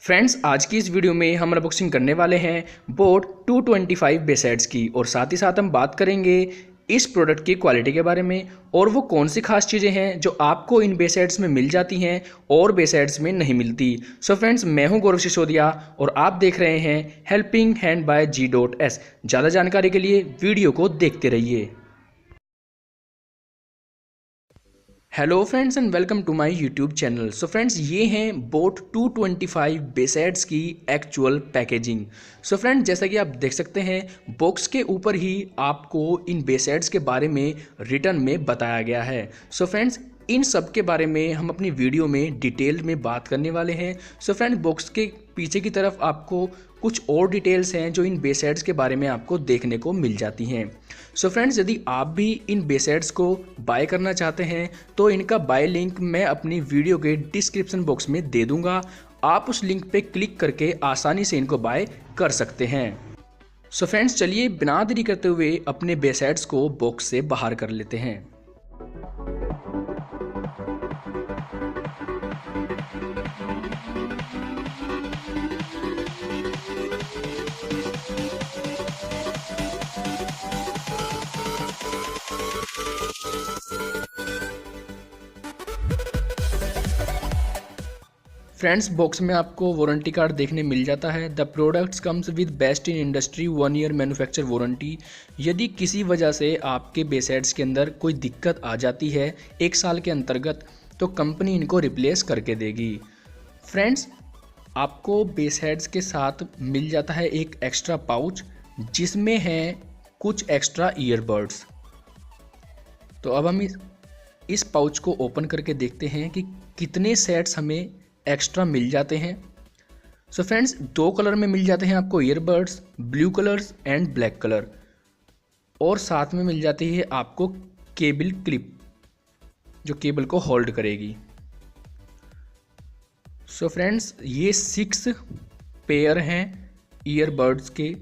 Friends, आज की इस वीडियो में हम अनबॉक्सिंग करने वाले हैं बोट 225 बेसेट्स की और साथ ही साथ हम बात करेंगे इस प्रोडक्ट की क्वालिटी के बारे में और वो कौन सी खास चीज़ें हैं जो आपको इन बेसेट्स में मिल जाती हैं और बेसेट्स में नहीं मिलती। सो फ्रेंड्स, मैं हूं गौरव सिसोदिया और आप देख रहे हैं हेल्पिंग हैंड बाय G.S। ज़्यादा जानकारी के लिए वीडियो को देखते रहिए। Hello friends and welcome to my YouTube channel. So friends, ये हैं बोट 225 बेसेट्स की एक्चुअल पैकेजिंग। सो फ्रेंड्स, जैसा कि आप देख सकते हैं बॉक्स के ऊपर ही आपको इन बेसेट्स के बारे में रिटर्न में बताया गया है। सो फ्रेंड्स, इन सब के बारे में हम अपनी वीडियो में डिटेल में बात करने वाले हैं। सो फ्रेंड्स, बॉक्स के पीछे की तरफ आपको कुछ और डिटेल्स हैं जो इन बेसेट्स के बारे में आपको देखने को मिल जाती हैं। सो फ्रेंड्स, यदि आप भी इन बेसेट्स को बाय करना चाहते हैं तो इनका बाय लिंक मैं अपनी वीडियो के डिस्क्रिप्शन बॉक्स में दे दूंगा। आप उस लिंक पे क्लिक करके आसानी से इनको बाय कर सकते हैं। सो फ्रेंड्स, चलिए बिना देरी करते हुए अपने बेसेट्स को बॉक्स से बाहर कर लेते हैं। फ्रेंड्स, बॉक्स में आपको वारंटी कार्ड देखने मिल जाता है। The products comes with best in industry 1 year manufacture warranty. यदि किसी वजह से आपके बेसेट्स के अंदर कोई दिक्कत आ जाती है 1 साल के अंतर्गत तो कंपनी इनको रिप्लेस करके देगी। फ्रेंड्स, आपको बेसेट्स के साथ मिल जाता है एक एक्स्ट्रा पाउच जिसमें है कुछ एक्स्ट्रा ईयरबड्स। तो अब हम इस पाउच को ओपन करके देखते हैं कि कितने सेट्स हमें एक्स्ट्रा मिल जाते हैं। सो फ्रेंड्स, 2 कलर में मिल जाते हैं आपको earbuds, blue colours and black colour, और साथ में मिल जाती है आपको केबल क्लिप जो केबल को होल्ड करेगी। सो फ्रेंड्स, ये 6 पेयर हैं ईयरबड्स के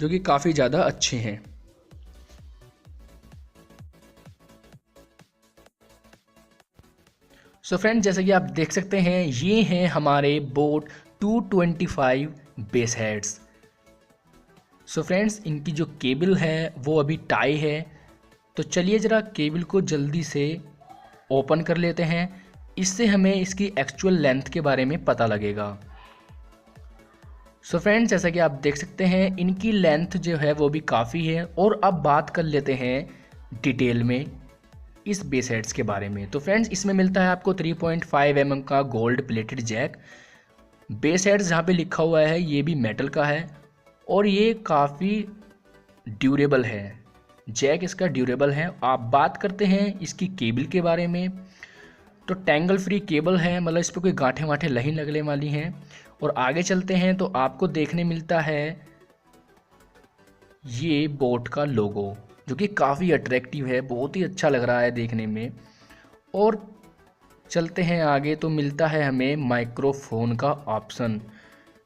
जो कि काफ़ी ज़्यादा अच्छे हैं। सो फ्रेंड्स, जैसा कि आप देख सकते हैं ये हैं हमारे boat 225 base heads. So friends, इनकी जो केबल है वो अभी टाई है, तो चलिए ज़रा केबल को जल्दी से ओपन कर लेते हैं। इससे हमें इसकी एक्चुअल लेंथ के बारे में पता लगेगा। सो फ्रेंड्स, जैसा कि आप देख सकते हैं इनकी लेंथ जो है वो भी काफ़ी है। और अब बात कर लेते हैं डिटेल में इस बेस हेड्स के बारे में। तो फ्रेंड्स, इसमें मिलता है आपको 3.5 mm का gold plated jack. Bass heads जहाँ पे लिखा हुआ है ये भी मेटल का है और ये काफ़ी ड्यूरेबल है। जैक इसका ड्यूरेबल है। आप बात करते हैं इसकी केबल के बारे में, तो टैंगल फ्री केबल है, मतलब इस पर कोई गांठें वाठें नहीं लगने वाली हैं। और आगे चलते हैं तो आपको देखने मिलता है ये बोट का लोगो जो कि काफ़ी अट्रैक्टिव है, बहुत ही अच्छा लग रहा है देखने में। और चलते हैं आगे तो मिलता है हमें माइक्रोफोन का ऑप्शन।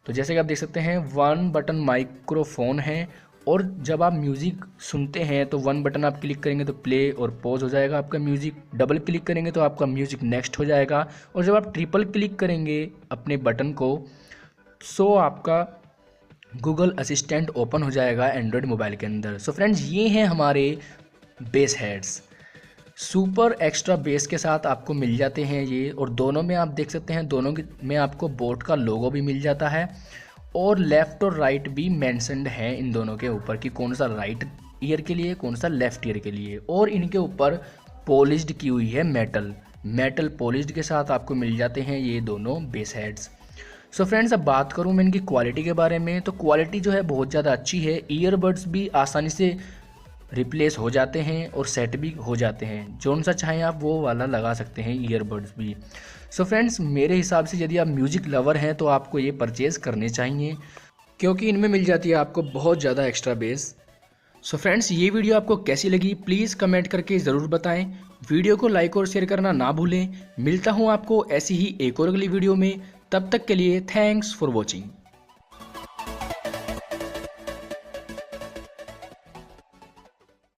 तो जैसे कि आप देख सकते हैं 1 बटन माइक्रोफोन है और जब आप म्यूज़िक सुनते हैं तो 1 बटन आप क्लिक करेंगे तो प्ले और पॉज हो जाएगा आपका म्यूज़िक, डबल क्लिक करेंगे तो आपका म्यूज़िक नेक्स्ट हो जाएगा, और जब आप ट्रिपल क्लिक करेंगे अपने बटन को सो आपका गूगल असिस्टेंट ओपन हो जाएगा एंड्रॉयड मोबाइल के अंदर। सो फ्रेंड्स, ये हैं हमारे base heads. Super extra base के साथ आपको मिल जाते हैं ये, और दोनों में आप देख सकते हैं दोनों में आपको बोट का लोगो भी मिल जाता है और लेफ़्ट और राइट भी मेंशन्ड है इन दोनों के ऊपर कि कौन सा राइट ईयर के लिए कौन सा लेफ़्ट ईयर के लिए। और इनके ऊपर पॉलिश्ड की हुई है मेटल पॉलिश्ड के साथ आपको मिल जाते हैं ये दोनों बेस हेड्स। सो फ्रेंड्स, अब बात करूँ मैं इनकी क्वालिटी के बारे में, तो क्वालिटी जो है बहुत ज़्यादा अच्छी है। ईयरबड्स भी आसानी से रिप्लेस हो जाते हैं और सेट भी हो जाते हैं, जौन सा चाहें आप वो वाला लगा सकते हैं ईयरबड्स भी। सो फ्रेंड्स, मेरे हिसाब से यदि आप म्यूज़िक लवर हैं तो आपको ये परचेज़ करने चाहिए क्योंकि इनमें मिल जाती है आपको बहुत ज़्यादा एक्स्ट्रा बेस। सो फ्रेंड्स, ये वीडियो आपको कैसी लगी प्लीज़ कमेंट करके ज़रूर बताएं। वीडियो को लाइक और शेयर करना ना भूलें। मिलता हूँ आपको ऐसी ही एक और अगली वीडियो में, तब तक के लिए थैंक्स फॉर वॉचिंग।